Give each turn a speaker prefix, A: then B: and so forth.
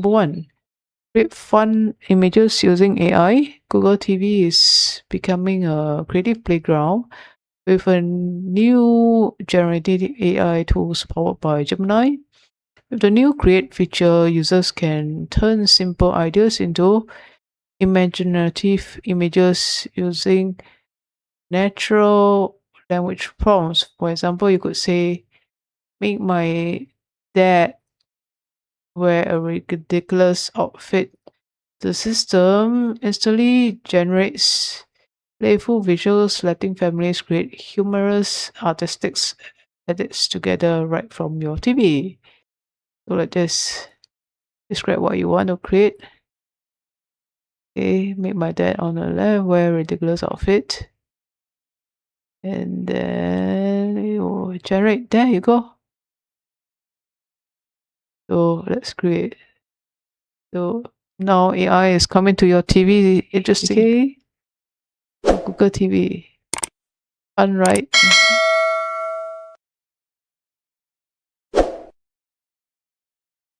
A: Number one, create fun images using AI. Google TV is becoming a creative playground with a new generative AI tools powered by Gemini. With the new Create feature, users can turn simple ideas into imaginative images using natural language prompts. For example, you could say, make my dad wear a ridiculous outfit. The system instantly generates playful visuals, letting families create humorous artistic edits together right from your TV. So let's just describe what you want to create. Okay, make my dad on the left wear a ridiculous outfit. And then it will generate. There you go. So let's create. So now AI is coming to your TV. Interesting. Okay. Google TV. Fun, right?